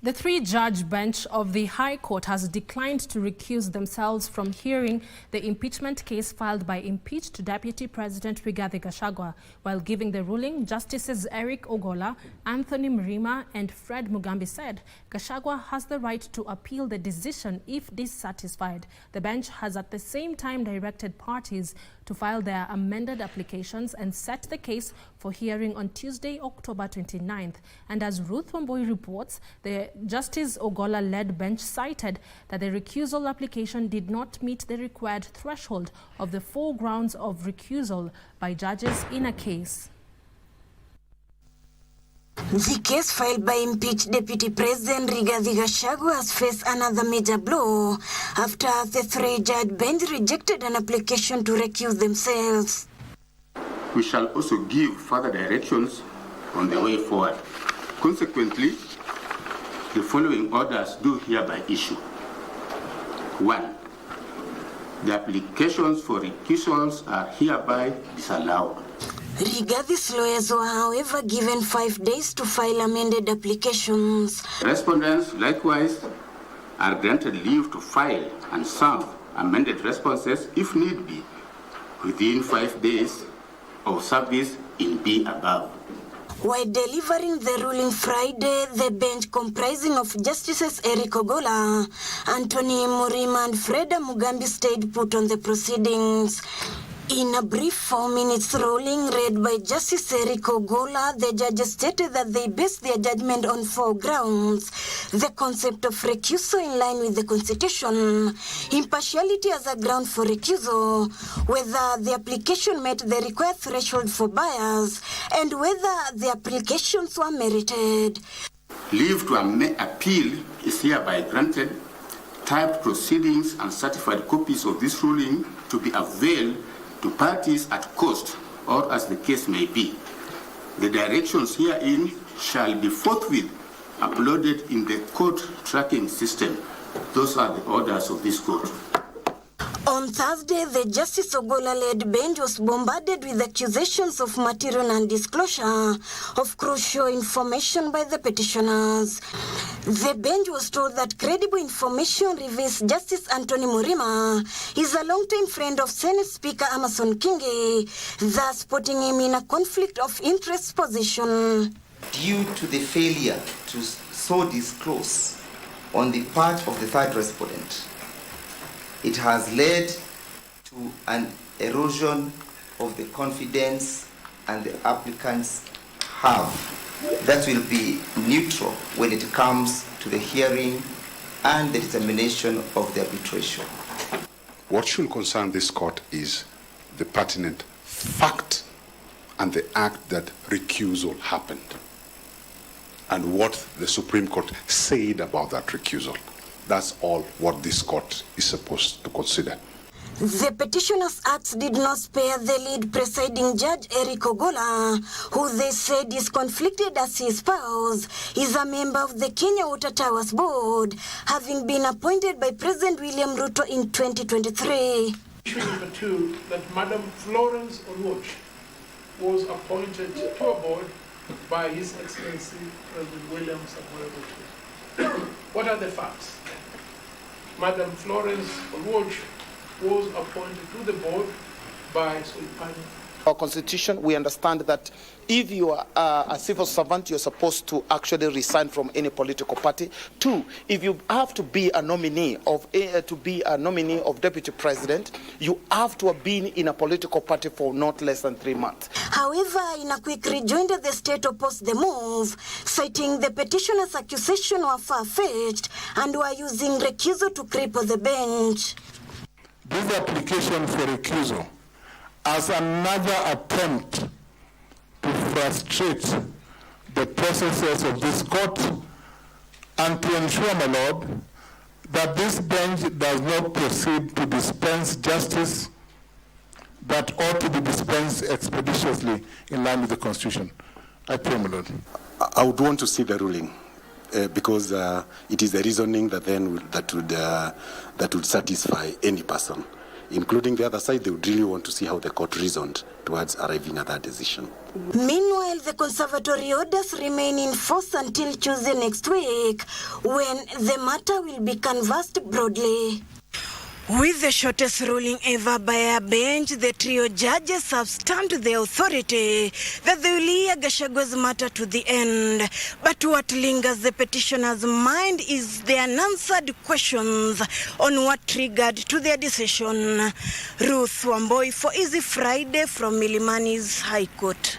The three-judge bench of the High Court has declined to recuse themselves from hearing the impeachment case filed by impeached Deputy President Rigathi Gachagua. While giving the ruling, Justices Eric Ogola, Mrima and Freda Mugambi said Gachagua has the right to appeal the decision if dissatisfied. The bench has at the same time directed parties to file their amended applications and set the case for hearing on Tuesday, October 29th. And as Ruth Wamboi reports, the Justice Ogola-led bench cited that the recusal application did not meet the required threshold of the 4 grounds of recusal by judges in a case. The case filed by impeached Deputy President Rigathi Gachagua has faced another major blow after the three-judge bench rejected an application to recuse themselves. We shall also give further directions on the way forward. Consequently, the following orders do hereby issue. 1. The applications for recusals are hereby disallowed. Rigathi's lawyers were, however, given 5 days to file amended applications. Respondents, likewise, are granted leave to file and serve amended responses, if need be, within 5 days of service in B above. While delivering the ruling Friday, the bench comprising of Justices Eric Ogola, Mrima and Freda Mugambi stayed put on the proceedings. In a brief 4 minutes ruling read by Justice Eric Ogola, the judges stated that they based their judgment on 4 grounds: the concept of recusal in line with the Constitution, impartiality as a ground for recusal, whether the application met the required threshold for bias, and whether the applications were merited. Leave to appeal is hereby granted. Typed proceedings and certified copies of this ruling to be availed to parties at cost or as the case may be. The directions herein shall be forthwith uploaded in the court tracking system. Those are the orders of this court. On Thursday, the Justice Ogola-led bench was bombarded with accusations of material non-disclosure of crucial information by the petitioners. The bench was told that credible information reveals Justice Mrima is a long-time friend of Senate Speaker Amason Kingi, thus putting him in a conflict of interest position. Due to the failure to so disclose on the part of the third respondent, it has led to an erosion of the confidence and the applicants have that will be neutral when it comes to the hearing and the determination of the arbitration. What should concern this court is the pertinent fact and the act that recusal happened and what the Supreme Court said about that recusal. That's all what this court is supposed to consider. The petitioner's acts did not spare the lead presiding judge Eric Ogola, who they said is conflicted as his spouse is a member of the Kenya Water Towers Board, having been appointed by President William Ruto in 2023. Issue number 2, that Madam Florence Oluoch was appointed to a board by His Excellency President William Ruto. What are the facts? Madam Florence Oluoch was appointed to the board by Sultan. Our constitution, we understand that if you are a civil servant, you're supposed to actually resign from any political party. 2, if you have to be a nominee of deputy president, you have to have been in a political party for not less than 3 months. However, in a quick rejoinder, the state opposed the move, citing the petitioner's accusation were far-fetched and were using recusal to cripple the bench. This application for recusal as another attempt to frustrate the processes of this court and to ensure, my Lord, that this bench does not proceed to dispense justice that ought to be dispensed expeditiously in line with the Constitution. I pray, my Lord. I would want to see the ruling because it is the reasoning that would satisfy any person. including the other side, they would really want to see how the court reasoned towards arriving at that decision. Meanwhile, the conservatory orders remain in force until Tuesday next week, when the matter will be canvassed broadly. With the shortest ruling ever by a bench, the trio judges have stamped the authority that they will hear Gachagua's matter to the end. But what lingers the petitioner's mind is the unanswered questions on what triggered to their decision. Ruth Wamboi for Easy Friday from Milimani's High Court.